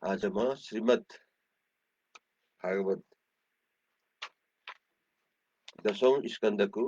आज हम श्रीमद् भागवत 10वें स्कंद को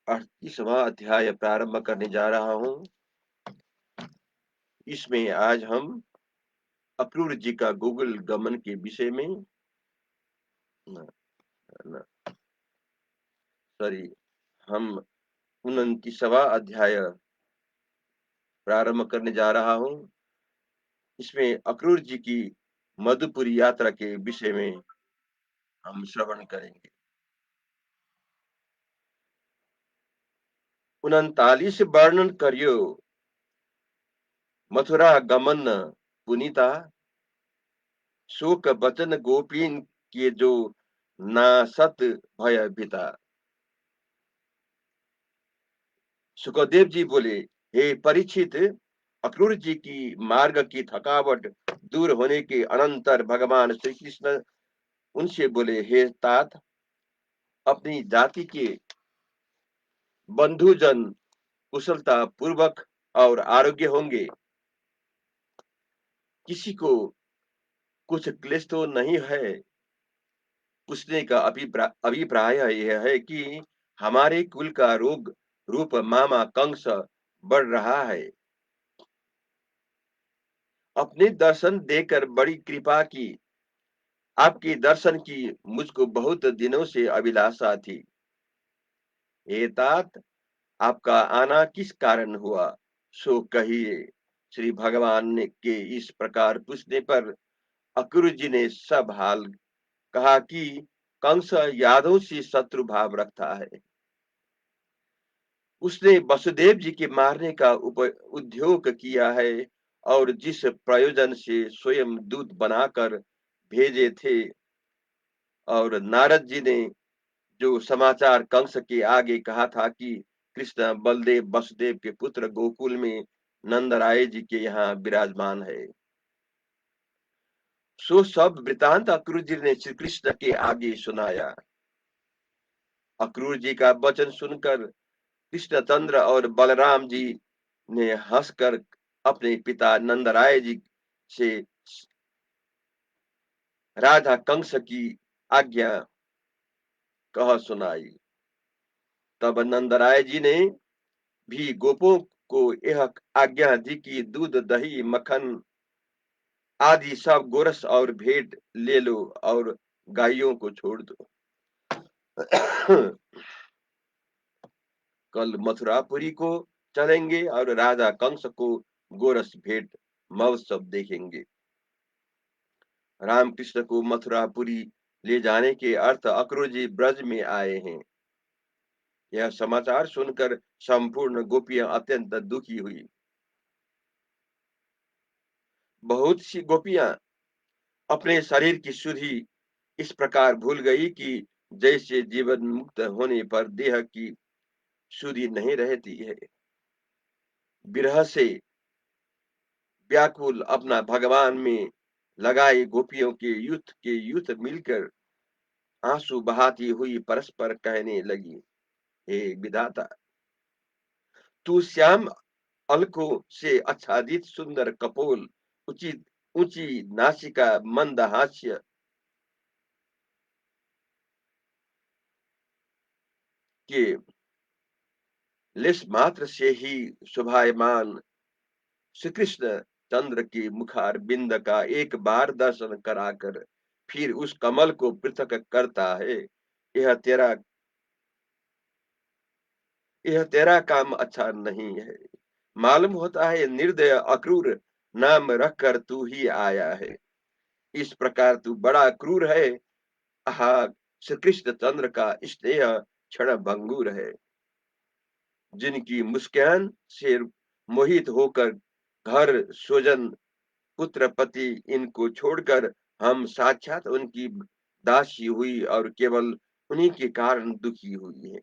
38वां अध्याय प्रारंभ करने जा रहा हूं। इसमें आज हम अक्रूर जी का गूगल गमन के विषय में हम 29वां अध्याय प्रारंभ करने जा रहा हूं। इसमें अक्रूर जी की मधुपुरी यात्रा के विषय में हम श्रवण करेंगे। 39 वर्णन करियो मथुरा गमन पुनीता, शोक बचन गोपीन के जो नासत भय पिता। सुखदेव जी बोले, हे परीक्षित, अक्रूर जी की मार्ग की थकावट दूर होने के अनंतर भगवान श्री कृष्ण उनसे बोले, हे तात, अपनी जाति के बंधुजन कुशलता पूर्वक और आरोग्य होंगे, किसी को कुछ क्लेश तो नहीं है। पूछने का अभिप्राय यह है कि हमारे कुल का रोग रूप मामा कंस बढ़ रहा है। अपने दर्शन देकर बड़ी कृपा की। आपके दर्शन की मुझको बहुत दिनों से अभिलाषा थी। हे तात, आपका आना किस कारण हुआ, सो कहिए। श्री भगवान के इस प्रकार पूछने पर अक्रूर जी ने सब हाल कहा कि कंस यादव से शत्रु भाव रखता है। उसने वसुदेव जी के मारने का उद्योग किया है और जिस प्रयोजन से स्वयं दूत बनाकर भेजे थे, और नारद जी ने जो समाचार कंस के आगे कहा था कि कृष्ण बलदेव वसुदेव के पुत्र गोकुल में नंदराय जी के यहाँ विराजमान है, सो सब वृतांत अक्रूर जी ने श्री कृष्ण के आगे सुनाया। अक्रूर जी का वचन सुनकर कृष्णचंद्र और बलराम जी ने हंसकर अपने पिता नंदराय जी से राधा कंस की आज्ञा कह सुनाई। तब नंदराय जी ने भी गोपों को यह आज्ञा दी कि दूध दही मक्खन आदि सब गोरस और भेंट ले लो और गायों को छोड़ दो। कल मथुरापुरी को चलेंगे और राजा कंस को गोरस भेंट महोत्सव देखेंगे। रामकृष्ण को मथुरापुरी ले जाने के अर्थ अक्रूर जी ब्रज में आए हैं। यह समाचार सुनकर संपूर्ण गोपियां अत्यंत दुखी हुई। बहुत सी गोपियां अपने शरीर की सुधि इस प्रकार भूल गई कि जैसे जीवन मुक्त होने पर देह की सुधि नहीं रहती है। विरह से व्याकुल अपना भगवान में लगाए गोपियों के युद्ध मिलकर आंसू बहाती हुई परस्पर कहने लगी, हे विधाता, तू श्याम अलकों से आच्छादित सुंदर कपोल, उचित ऊंची नासिका, मंद हास्य के लेश मात्र से ही शोभायमान श्री कृष्ण चंद्र की मुखार बिंद का एक बार दर्शन कराकर फिर उस कमल को पृथक करता है। यह तेरा यह तेरा काम अच्छा नहीं है। मालूम होता है निर्दय अक्रूर नाम रखकर तू ही आया है। इस प्रकार तू बड़ा क्रूर है। आहा, श्री कृष्ण चंद्र का स्नेह क्षण भंगुर है। जिनकी मुस्कान से मोहित होकर घर स्वजन पुत्र पति इनको छोड़कर हम साक्षात उनकी दासी हुई और केवल उन्हीं के कारण दुखी हुई है।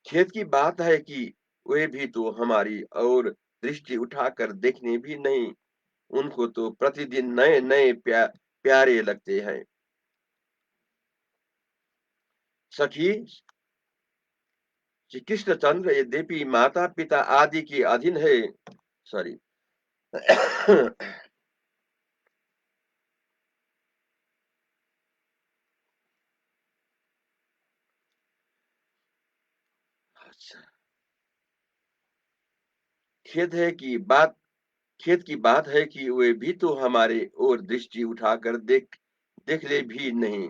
खेद की बात है कि वे भी तो हमारी और दृष्टि उठाकर देखने भी नहीं। उनको तो प्रतिदिन नए नए प्यारे लगते हैं। सखी, श्री कृष्णचंद्र यद्यपि माता पिता आदि के अधीन है, सॉरी खेद है कि बात खेद की बात है कि वे भी तो हमारे ओर दृष्टि उठाकर देखते भी नहीं।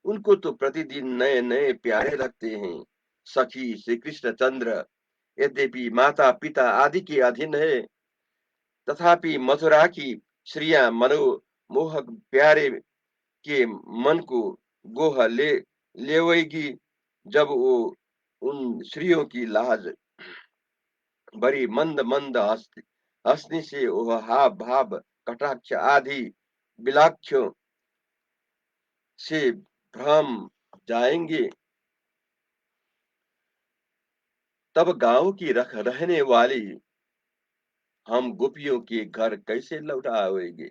उनको तो प्रतिदिन नए नए प्यारे लगते हैं। सखी, श्री कृष्णचंद्र यद्यपि माता पिता आदि के अधीन है, तथापि मथुरा की श्रिया मनोमोहक प्यारे के मन को गोह लेवेगी। जब वो उन स्त्रियों की लाज बड़ी मंद मंद हंसने से वह हाव भाव कटाक्ष आदि बिलाक्षों से भ्रम जाएंगे। तब गांव की रहने वाली हम गोपियों के घर कैसे लौट आएंगे।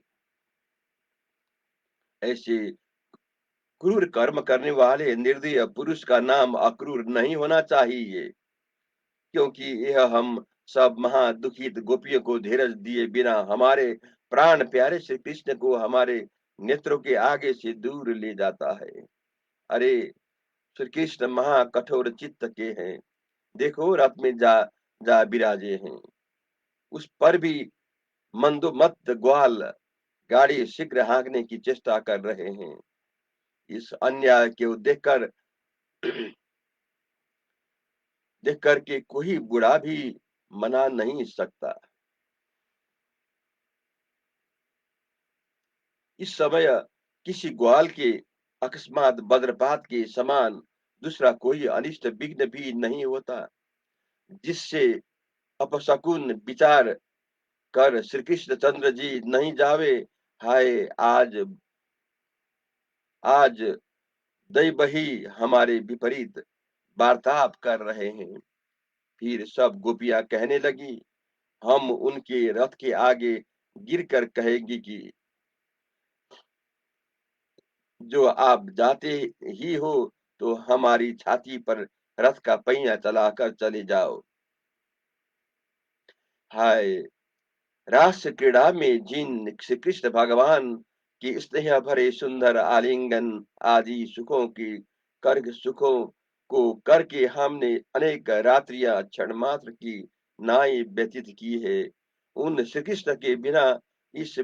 ऐसे क्रूर कर्म करने वाले निर्दयी पुरुष का नाम अक्रूर नहीं होना चाहिए, क्योंकि यह हम सब महा दुखित गोपियों को धीरज दिए बिना हमारे प्राण प्यारे श्री कृष्ण को हमारे नेत्रों के आगे से दूर ले जाता है। अरे, श्री कृष्ण महा कठोर चित्त के हैं। देखो, रथ में जा जा विराजे हैं। उस पर भी मंदोमत्त ग्वाल गाड़ी शीघ्र हाँकने की चेष्टा कर रहे हैं। इस अन्याय को देख करके कोई बुरा भी मना नहीं सकता। इस समय किसी ग्वाल के अकस्मात वज्रपात के समान दूसरा कोई अनिष्ट विघ्न भी नहीं होता, जिससे अपशकुन विचार कर श्री कृष्णचंद्र जी नहीं जावे। हाय, आज आज दैव ही हमारे विपरीत वार्ताप कर रहे हैं। फिर सब गोपियां कहने लगी, हम उनके रथ के आगे गिरकर कहेंगी कि जो आप जाते ही हो तो हमारी छाती पर रथ का पहिया चलाकर चले जाओ। हाय, रास क्रीड़ा में जिन श्री कृष्ण भगवान की स्नेह भरे सुंदर आलिंगन आदि सुखों की कर्ग सुखों को करके हमने अनेक रात्रियां क्षण मात्र की नाई व्यतीत की है, उन श्री कृष्ण के बिना इस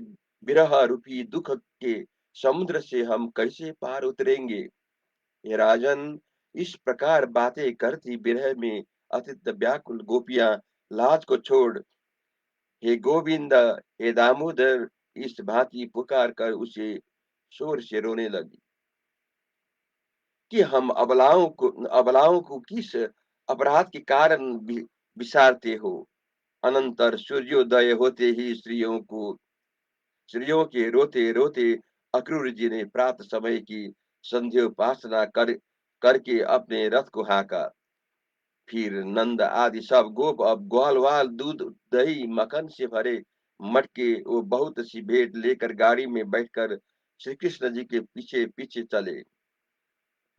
विरह रूपी दुख के समुद्र से हम कैसे पार उतरेंगे। हे राजन, इस प्रकार बातें करती विरह में अत्यंत व्याकुल गोपियां लाज को छोड़ हे गोविंद, हे दामोदर इस भांति पुकार कर उसे शोर से रोने लगी कि हम अबलाओं को किस अपराध के कारण विसारते हो। अनंतर सूर्योदय होते ही स्त्रियों के रोते रोते अक्रूर जी ने प्रातः समय की संध्योपासना करके अपने रथ को हाँका। फिर नंद आदि सब गोप अब ग्वालवाल दूध दही मक्खन से भरे मटके वो बहुत सी भेंट लेकर गाड़ी में बैठकर श्री कृष्ण जी के पीछे पीछे चले।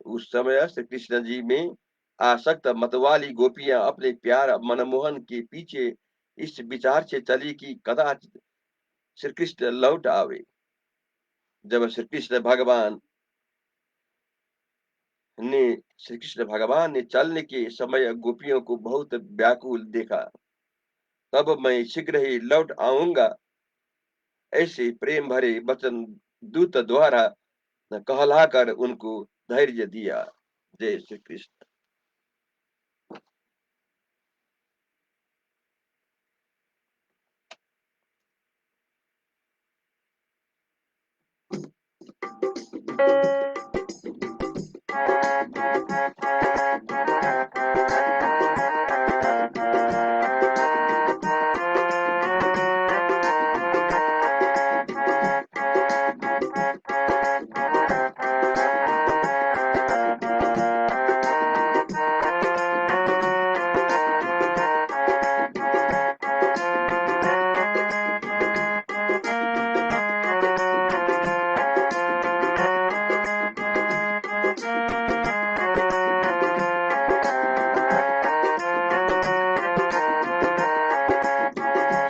उस समय श्री कृष्ण जी में आसक्त मतवाली गोपियां अपने प्यार मनमोहन के पीछे इस विचार से चली कि कदाचित श्री कृष्ण लौट आवे। जब ने श्री कृष्ण भगवान ने चलने के समय गोपियों को बहुत व्याकुल देखा। तब मैं शीघ्र ही लौट आऊंगा, ऐसे प्रेम भरे वचन दूत द्वारा कहलाकर उनको धैर्य दिया। जय श्री कृष्ण।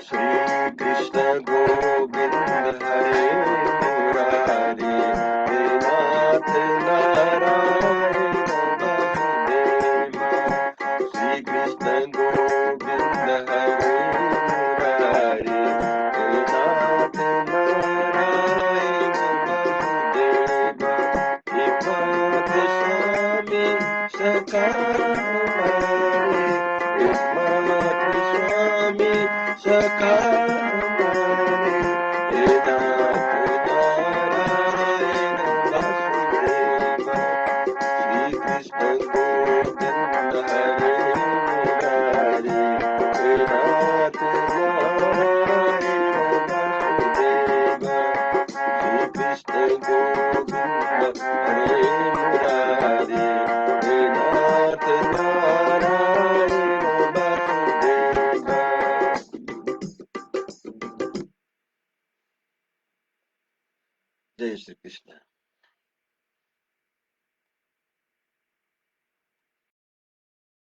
श्री कृष्ण गोविंद हरे मुरारी, हे नाथ नारायण वासुदेवा। श्री कृष्ण गोविंद हरे मुरारी, हे नाथ नारायण वासुदेवा। हे पार्थ स्वामी सखा हमारे, हे पार्थ स्वामी सखा हमारे, हे नाथ नारायण वासुदेवा। श्री कृष्ण गोविंद हरे मुरारी, हे नाथ नारायण वासुदेवा। श्री कृष्ण गोविंद हरे मुरारी, हे नाथ नारायण वासुदेवा। जय श्री कृष्ण।